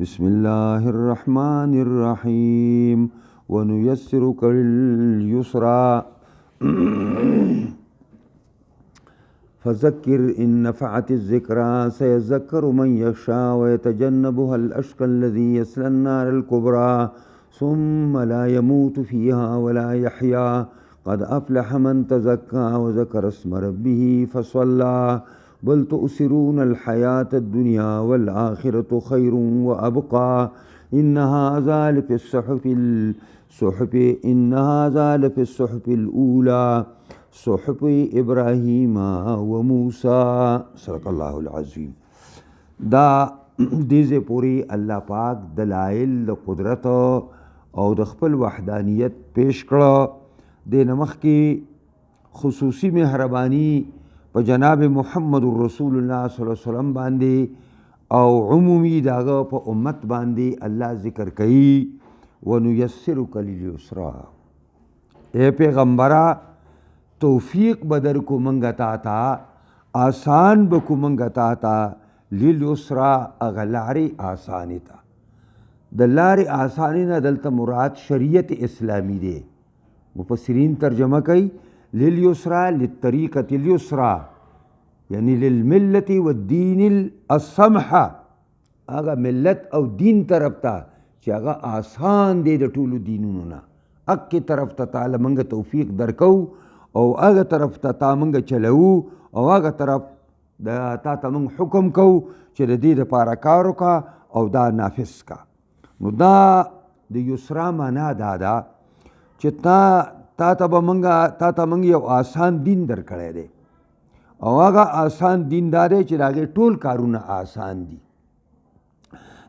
بسم الله الرحمن الرحيم ونيسرك لليسرى فذكر إن نفعت الذكرى سيذكر من يخشى ويتجنبها الأشقى الذي يصلى النار الكبرى ثم لا يموت فيها ولا يحيا قد أفلح من تزكى وذكر اسم ربه فصلى بل تؤثرون الحياة الدنيا والآخرة خير وأبقى إن هذا لفي الصحف الأولى صحف إبراهيم وموسى صدق الله العظيم. دا دیزه پوری الله پاک دلائل د قدرت او د خپل وحدانیت پیش کړه. د نمخ کې خصوصی مهربانی په جناب محمد رسول الله صلی الله علیه وسلم باندې او عمومی داغه په امت باندې الله ذکر کوي ونیسرک لليسرى. اے پیغمبره توفیق بدر کو منگتا تا آسان بکو منگتا تا لليسرى اغلاری آسانی تا دلاری آسانی نا دلتا مراد شریعت اسلامی دے. مفسرین ترجمہ کئی لليسرى للطریقة اليسرى یعنی للملت والدین السمحہ آگا ملت او دین طرف تا چی آگا آسان دے دا طول دینونو نا اک کی طرف تا تعالی منگ توفیق درکو او آگا طرف تا منگ چلو او آگا طرف دا تا منگ حکم کو چی دا دی دا پارا کارو کا او دا نافذ کا. نو دا یسرا مانا دادا چی تا منگ یو آسان دین در کڑے دے او آگا آسان دین دارے چی داگے ټول کارونا آسان دی.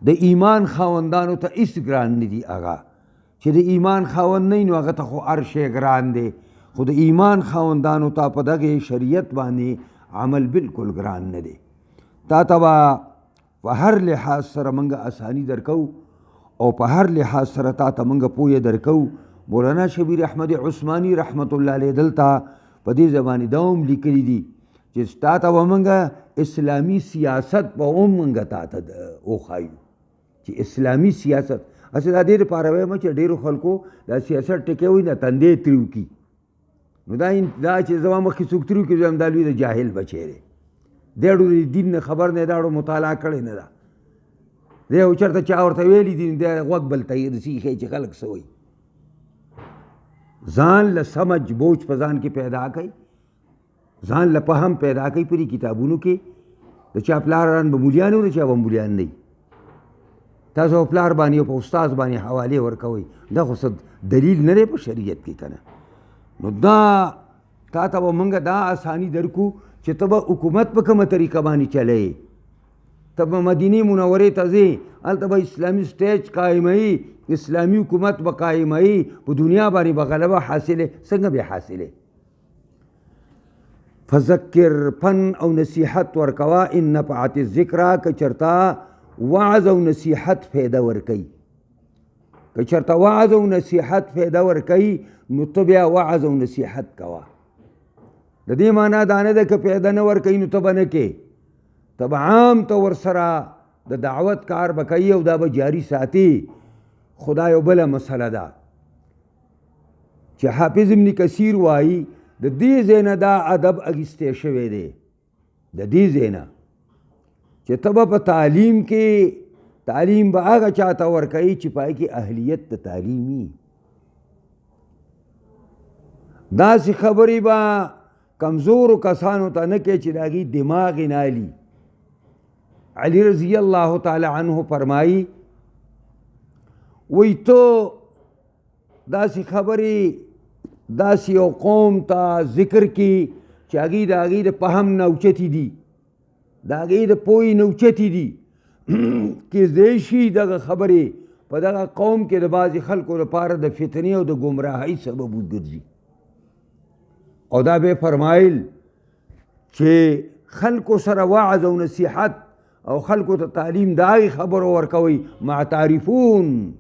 دا ایمان خواندانو تا اس گران ندی آگا چی دا ایمان خواند نہیں نو آگا تا خو عرش گران دے خود ایمان خواندانو تا پا داگے شریعت بانے عمل بالکل گران ندے. تا تبا پا ہر لحاظ سر منگا آسانی درکو او پا ہر لحاظ سر تا منگا پوی درکو. مولانا شبیر احمد عثمانی رحمت اللہ علیہ دلتا پا دی زبانی دوم لکلی دی چیز تا تبا منگا اسلامی سیاست پا اوم منگا تا تا او خایو چی اسلامی سیاست اصلا دیر پاروے ما چی دیرو خلکو دا سیاست ٹکے ہوئی دا تندے تریو کی نو دا چی زمان مخی سوک تریو کی زمان دالوی دا جاہل بچے رے دیڑو دین نے خبر نے داڑو مطالعہ کرے نے دا دے اوچر تا چاورتا ویلی دین دے وقت بلتا دا سیخے چی خلق سوئی زان لسمجھ بوچ پا زان کی پیدا کئی زان لپہم پیدا کئی پری کتابونو کے دا چا پلاران بمولیانو دا چا بمولیان نہیں تاسو پلار بانی او پا استاز بانی حوالے ورکوئی دا خصد دلیل نرے پا شریعت کی کنا. نو دا تا تا منگا دا آسانی درکو چی تبا حکومت پا کم طریقہ بانی چلے تبا مدینی منورے تزے ال تبا اسلامی سٹیج قائمائی اسلامی حکومت با قائمائی پا دنیا بانی بغلبہ حاصلے سنگا بے حاصلے. فذکر پن او نصیحت ورکوا ان نفعت الذکرہ کچرتا وعظ او نصیحت فیدہ ورکی کچرتا وعظ او نصیحت فیدہ ورکی نو تبیا وعظ او نصیحت کوا. دا دی مانا دانے دا کہ پیدا نور کئی نو تبا نکے تب عام طور سرا دا دعوت کار بکئی او دا با جاری ساتی. خدایو بلا مسئلہ دا چی حافظ ابن کثیر وائی دا دی زینا دا ادب اگستے شوے دے دا دی زینا چی تبا پا تعلیم کے تعلیم با آگا چاہتا ورکئی چی پائی کی اہلیت دا تعلیمی دا سی خبری با کمزور و کسانو تا نکے چی داگی دماغ نالی. علی رضی اللہ تعالی عنہ فرمائی وی تو دا سی خبری دا سی او قوم تا ذکر کی چاگی داگی دا پہم نوچتی دی داگی دا پوئی نوچتی دی کہ دیشی دا خبری پا دا قوم کے دا بازی خلقو دا پار دا فتنی و دا گمراہی سبب گرزی. او دا بے فرمائل چھے خلقو سر وعظ و نصیحت او خلقو تا تعلیم داغی خبر ورکوئی ما تعریفون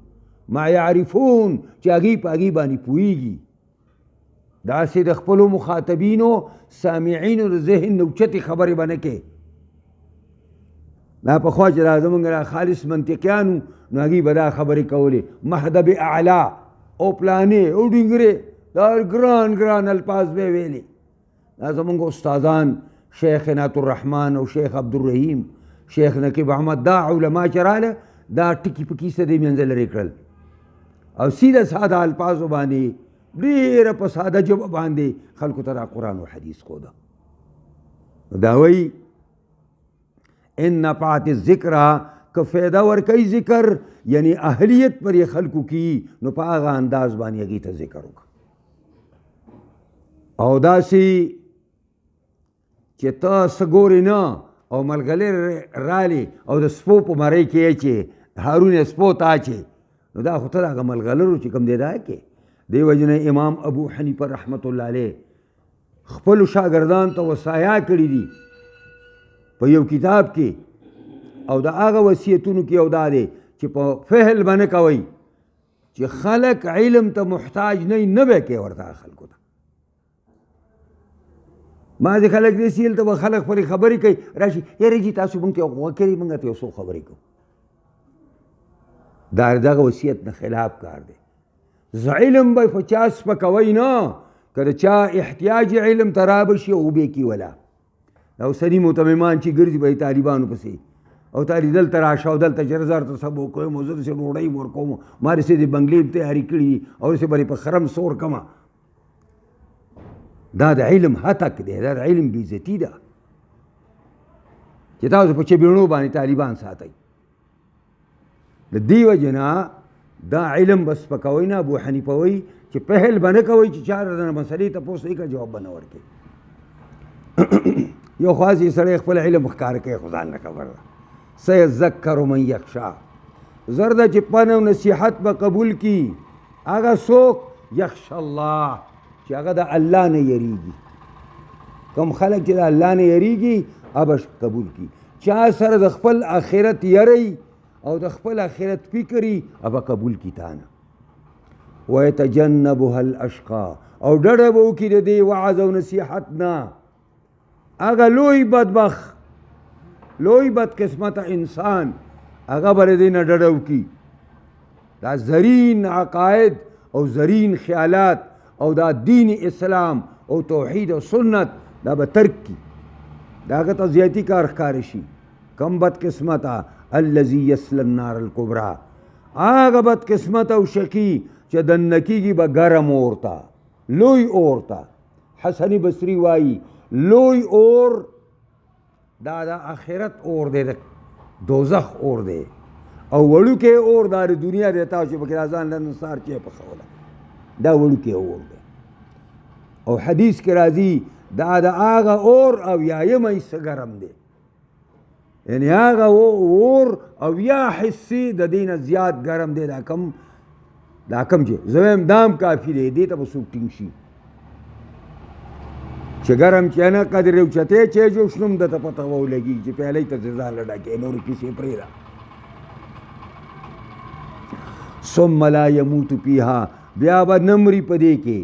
ما یعرفون چاگی پاگی بانی پوئی گی دا سی دخپلو مخاطبینو سامعینو دا ذہن نوچتی خبر بنکے دا پخوا چې دا زمونږ دا خالص منطقیانو نو هغوی به دا خبرې کولې مهدب اعلی او پلانې او ډینګرې دا ګران ګران الفاظ به ویلې. دا زمونږ استادان شیخ عنایت الرحمن او شیخ عبدالرحیم شیخ نقیب احمد دا علما چې راله دا ټکي پکي څه دی منځه لرې کړل او سیده ساده الفاظو باندې ډېره په ساده ژبه باندې خلکو ته دا قرآن و حدیث ښوده. دا وایي ان نفعت الذکرہ که فایده ورکوي ذکر یعنی اهلیت پر یې خلکو کی نو په هغه انداز باندې هغوی ته ذکر وکړه او داسې چې ته څه ګورې نه او ملګری رالی او د سپو په مرۍ کې یې چې هارون یې سپو ته اچې نو دا خو ته د هغه ملګرو چې کوم دی دا کې دې وجې نه امام ابو حنیفه رحمت الله علیه خپلو شاګردانو ته وصایا کړي دي په یو کتاب کې او د هغه وصیتونو کې یو دا دی چې په فعل به نه کوئ چې خلک علم ته محتاج نه به کوي ورته خلکو ته. بعضې خلک داسې هلته به خلک پرې خبرې کوي راشي یارې جي تاسو موږ ته غوږ کړئ موږ ته یو څو خبرې کوو. دا دغه وصیت نه خلاف کار دی. علم به په چا سپکوئ نه که د چا احتیاج علم ته رابشي او وبې کي ولا دا اوسني متممان چې ګرځي به طالبانو پسې او تا دلته راشه او دلته چې زر ته سب وکوم او زه داسې ډوډۍ ورکوم ما داسې د بنګلې تیاري کړي او داسې به یې په خرم سور کمه. دا د علم هتک دی دا د علم بېعزتي ده چې تاسو په چبیڼو باندې طالبان ساتئ. د دې وجې نه دا علم به سپکوئ نه. ابو حنیفه وایي چې پهل به نه کوئ چې چا درنه مسلې تپوس وکړه جواب به نه ورکوي. یو خواص یې سړی خپل علم ښکاره کوي خو ځان نه خبر ده. سیذکر من یخشا زر ده چې پند او نصیحت به قبول کی هغه څوک یخشا الله چې هغه د الله نه یریږي. کوم خلک چې د الله نه یریږي هغه قبول کی. چا سره د خپل آخرت یری او د خپل آخرت فکري هغه قبول کی تا نه. ویتجنبها الاشقا او ډډه به وکړي د دې وعظ او نصیحت نه هغه لوی بدبخت لوی بدقسمته انسان هغه به د دې نه ډډه وکړي. دا زرین عقاید او زرین خیالات او دا دین اسلام او توحید او سنت دا به ترک کی. دا هغه ته زیاتی کار ښکاره شي. کم بدقسمته الذي یصلی النار الکبری هغه بدقسمت او شقي چې دننه کېږي به ګرم اور ته لوی اور ته. حسن بصري وایي لوی اور دا د آخرت اور دی د دوزخ اور دی او وړوکی اور دا د دنیا دی تاسو چې پکې ځان نن سهار چای پخوله دا وړوکی اور دی. او حدیث کې راځي دا د هغه اور او یایم حصه ګرم دی یعنی هغه اور او یا حصې د دې نه زیات ګرم دی. دا کم چې زه وایم دام کافي دی دې ته به څوک ټینګ شي چې ګرم چې نه قدر اوچتې چې جوش نوم درته پته ولګي چې پیالۍ ته ځان لډکې نورې کیسې پرېږده. ثم لا یموت فیها بیا به نه مري په دې کې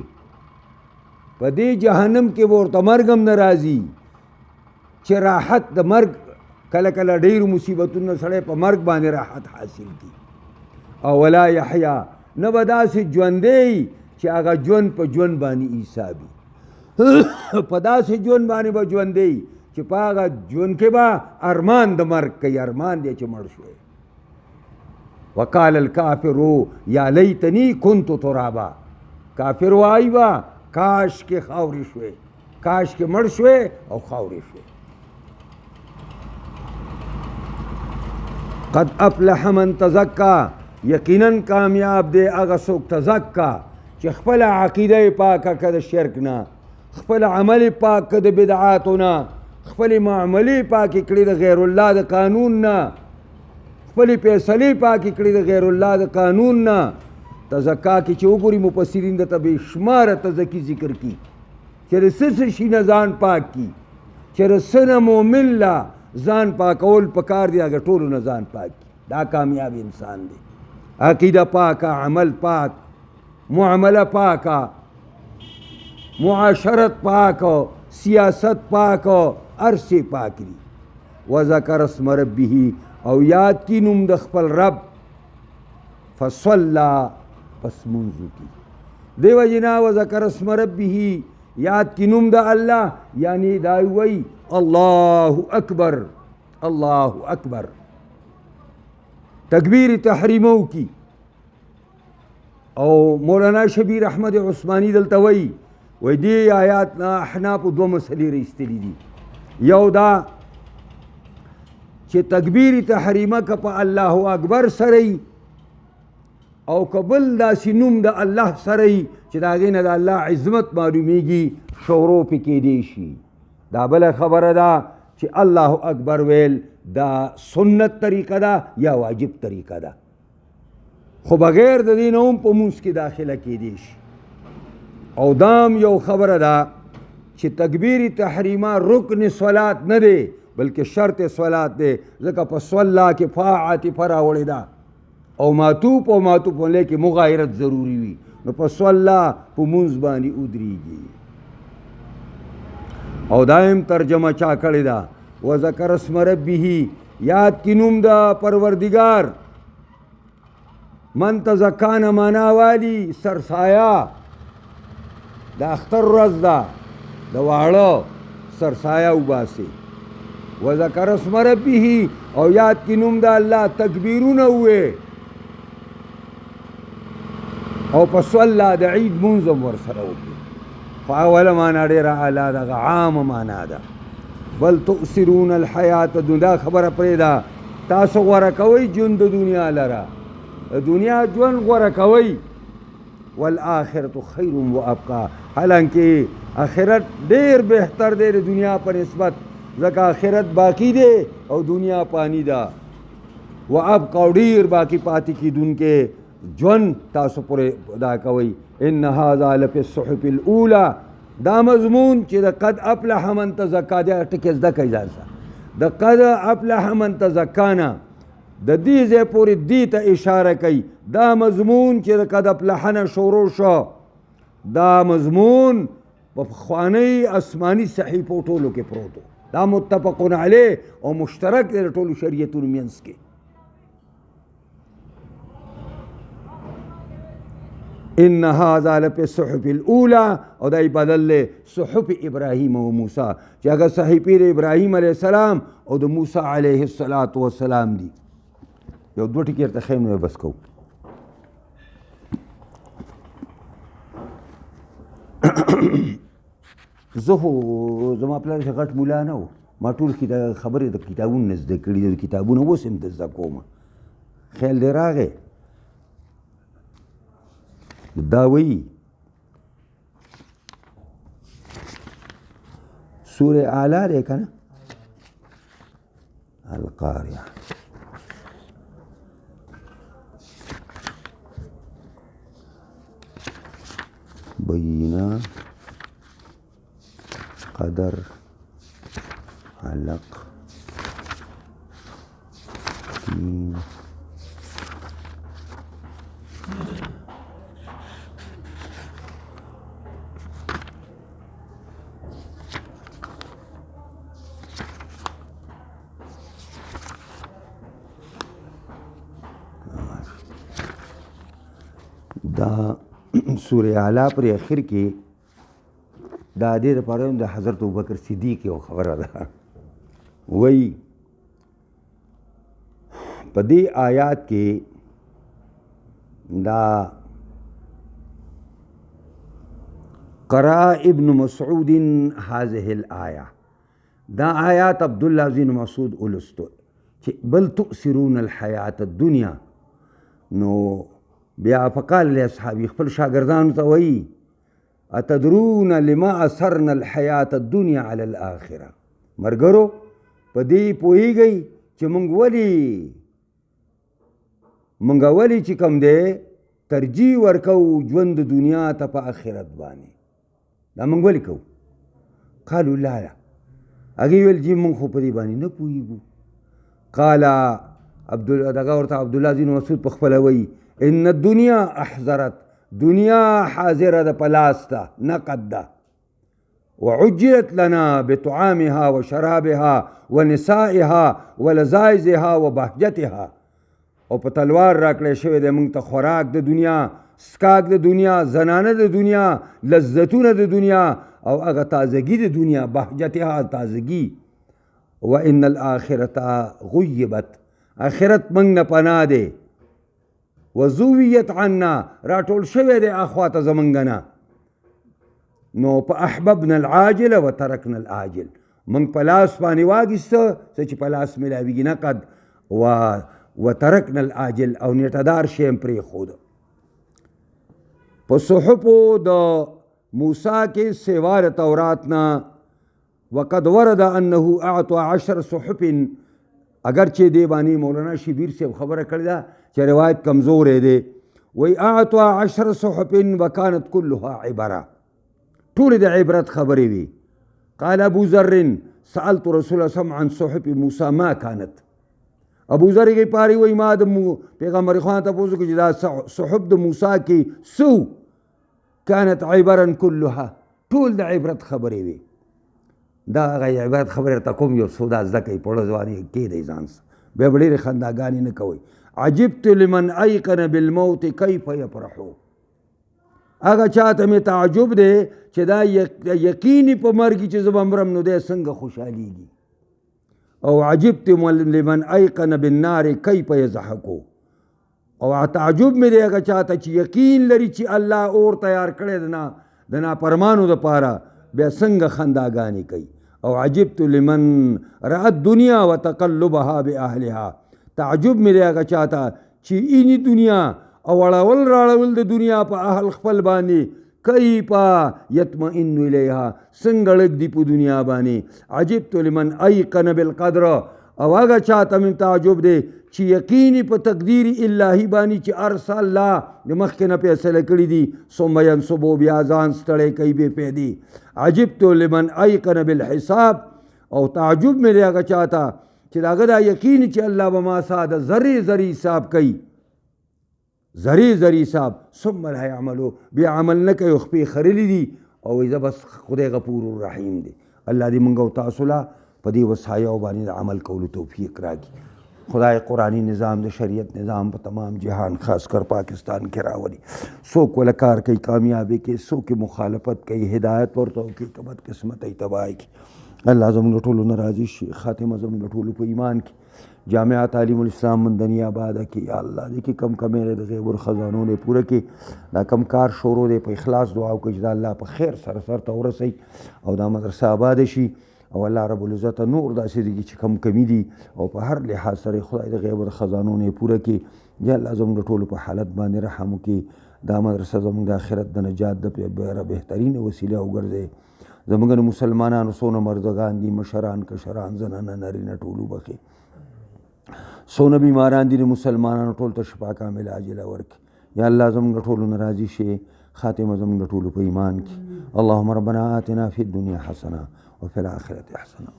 په دې جهنم کې به ورته مرګ هم نه راځي چې راحت د مرګ کله کله ډېرو مصیبتونو سړی په مرګ باندې راحت حاصل کړي. او ولا یحیا نه به داسې ژوندی چې هغه ژوند په ژوند باندې حسابي په داسې ژوند باندې به ژوندی چې په هغه ژوند کې به ارمان د مرګ کوي ارمان دی چې مړ شوی. وقال الکافرو یا لیتنی کنت ترابا کافر وایي به کاش کې خاورې شوې کاش کې مړ شوې او خاورې شوې. قد افلح من تزکا یقیناً کامیاب دی هغه څوک تزکا چې خپل عقیده پاکه که د شرک نه خپل عمل پاک که د بدعاتو نه خپل معاملې پاکې کړي د غیر الله د قانون نه خپل فیصلې پاکې کړي د غیر الله د قانون نه. تزکا کې چې وګوري مفسرین درته بې شماره تزکي ذکر کي چې د څه شي نه ځان پاک کي چې د څه نه مؤمن لا ځان پاکول پکار دی هغه ټولو نه ځان پاک کي. دا کامیاب انسان دی. عقیده پاکه عمل پاک معامله پاکه معاشرت پاک سیاست پاک هر څه پاک دي. وذکر اسم ربه او یاد کی نوم د خپل رب فصلا پس منځ کی دیو جنا وذکر اسم ربه یاد کی نوم د الله یعنی دا وی الله اکبر الله اکبر تکبیر تحریمو کی او مولانا شبیر احمد عثمانی دلته وی دی آیات نا احناف دو مسئلې رایستلی دي یو دا چې تکبیر تحریمه که په الله اکبر سره او قبل داسې نوم د الله سره چې د هغې نه د الله عظمت معلومیږي شورو پې کیدی شي دا بله خبره ده چې الله اکبر ویل دا سنت طریقه ده یا واجب طریقه ده خو بغیر د دې نه هم په مونځ کې داخله کیدی شي او دام یو خبره ده چې تکبیر تحریمه رکن صلات نه دی بلکې شرط صلات دی ځکه په صلا کې فا عاطفه راوړې ده او معطوف او معطوف علیه کې مغایرت ضروری وي نو په صلا په مونځ باندې ودرېږي او دایم ترجمه چا کړې ده وذکر اسم ربه یاد کی نوم د پروردگار من تزکان مانا والی سرسایا د اختر ورځ ده د واړه سرسایه وباسي وذکر اسم ربه او یاد کی نوم د الله تکبیرونه وې او په صلا د عید مونځ هم ورسره وکړي خو اوله معنا ډېره اعلی ده عامه معنا ده بل تؤثرون الحیات الدنیا خبره پرېږده تاسو غوره کوئ ژوند د دنیا لره د دنیا ژوند غوره کوئ والآخرت خیر و ابقا حالانکه آخرت ډیر بهتر دی د دنیا په نسبت ځکه آخرت باقی دی او دنیا پانی ده و ابقا ډیر باقی پاتې کیدونکې ژوند تاسو پورې ادا کوئ ان هذا لفی الصحف الاولى دا مضمون چې د قد افلح من تزکا دی ټکي زده کوئ ځان سره د قد افلح من تزکا نه د دې ځای پورې دې ته اشاره کوي دا مضمون چې د قد افلح نه شروع شو دا مضمون په پخوانۍ آسماني صحیفو ټولو کې پروت و دا متفقون علیه او مشترک دی د ټولو شریعتونو منځ کې ان هذا لفی الصحف الاولى او دای بدل له صحف ابراهیم و موسی چې هغه صحیفې د ابراهیم علیه السلام او د موسی علیه السلام دي یو دوه ټکي ورته ښیم نو بس کوو زه خو زما پلار چې غټ مولا نه و ما ټول خبرې د کتابونو نه زده کړي د کتابونو اوس هم د زده کوم خیال دې راغی دا وی سورة اعلی دی کنه القارعه بینه قدر علق تین دا سورہ اعلی پر اخر کې دا دې لپاره د حضرت ابوبکر صدیق یو خبره ده وایي په دې آیات کې دا قرأ ابن مسعود هذه الآية دا آیات عبدالله بن مسعود اولستو چې بل تؤثرون الحیات الدنیا نو بیا فقال لاصحابي خپل شاګردانو ته وایي اتدرون لما اثرنا الحیات الدنیا علی الاخره مرګرو په دې پوهیږئ چې مونږ ولې چې کوم دی ترجیح ورکوو ژوند د دنیا ته په آخرت باندې دا مونږ ولې کوو قالو لا هغې ویل چې مونږ خو په دې باندې نه پوهیږو قال دغه ورته عبدالله بن مسعود په خپله وایي ان الدنیا احضرت دنیا حاضره ده په لاس ته نقد ده وعجلت لنا بطعامها وشرابها ونسائها ولذائذها وبهجتها، او په تلوار راکړی شوی دی موږ ته خوراک د دنیا، سکاک د دنیا، زنانه د دنیا، لذتونه د دنیا او هغه تازگی د دنیا، بهجتها تازگی. وان الاخرة غیبت، آخرت موږ نه پناه دی. وزویت عنا، راټول شوی دی اخواته زمونږ نه. نو په احببنا العاجل و ترکنا العاجل، موږ په لاس باندې واګېسته څه چې په لاس میلاویږي نقد، و ترکنا العاجل او نیټه دار شی هم پرېښوده. په صحفو د موسی کې سوا د تورات نه وقد ورد انه اعطى 10 صحف، اگرچې دې باندې مولانا شبیر صاحب خبره کړې ده چې روایت کمزورې دی، وی اعطى 10 صحف وكانت كلها عبره، ټولې د عبرت خبرې وي. قال ابو ذر سألت رسول الله صلی الله عن صحف موسی ما كانت، ابو ذر کې پاری وی ما د پیغمبر خان ته پوښتنه کوي چې دا صحف د موسی کې سو كانت عبرا كلها، ټول د عبرت خبرې وي. دا هغه عبرت خبرې ته کوم یو څو دا زده کوي په ځواني کې دی ځان بیا به ډېرې خنداګانې نه کوئ. عجبت لمن ایقن بالموت کیف یفرحو، هغه چاته مې تعجب دی چې دا یقیني په مرګ چې زه به مرم نو دی څنګه خوشحالیږي. او عجبت لمن ایقن بالنار کیف یضحکو، او تعجب مې دی هغه چاته چې یقین لري چې الله اور تیار کړی د نافرمانو دپاره بیا څنګه خنداګانې کوي. او عجبت لمن رأت دنیا وتقلبها باهلها، تعجب مې دی هغه چاته چې اینی دنیا او اړول راړول د دنیا په اهل خپل باندې کیف یطمئن الیها، څنګه لږ دی په دنیا باندې. عجبت لمن ایقن بالقدر، او هغه چاته من تعجب دی چې یقیني په تقدیر الهی باندې چې ارسل الله د مخکې نه فیصله کړي دي، ثم ینصبو بیا ځان ستړی کوي بې پیدي. عجبت لمن ایقن بالحساب، او تعجب مې دی هغه چاته چې د هغه دا یقیني چې الله به ما ساده ذرې ذرې حساب کوي، ذرې ذرې حساب. ثم لا یعملو، بیا عمل نه کوي، خپې خرلي دي او زه بس خدای غفور رحیم دی. الله دې موږ او تاسو له په دې وسایو باندې د عمل کولو توفیق راکړي. خدای قرآنی نظام د شریعت نظام په تمام جهان خاص کر پاکستان کې راولي. څوک ولا کار کوي کامیابی کې، څوک مخالفت کوي هدایت ورته کوي، که بد قسمتۍ تباهی کې. الله زموږ ټولو نه راضي شي، خاتمه زموږ ټولو په ایمان کې. جامعه تعلیم الاسلام مندنی آباده کې یا الله دې کې کم کمی د غیب الخزانو نه پوره کې، دا کم کار شروع دی په اخلاص دعا وکړي چې دا الله په خیر سره سرته ورسوي او دا مدرسه آباده شي، او الله رب العزت نور داسې دي چې کم کمی دي او په هر لحاظ سره خدای د غیب الخزانو نه پوره کې. یا الله زموږ ټولو په حالت باندې رحم وکړي. دا مدرسه زموږ د آخرت د نجات د بهترینه وسیله وګرځي. زموږ د مسلمانانو څونه مردگان دي، مشران کشران زنانه نارینه ټولو بخي، څونه بیماران دي د مسلمانانو ټول ته شفا کامل عاجله ورکړي. یا الله زموږ ټولو نه راضي شي، خاتمه زموږ ټولو په ایمان کې. اللهم ربنا آتنا فی الدنیا حسنه وفي الآخرة حسنه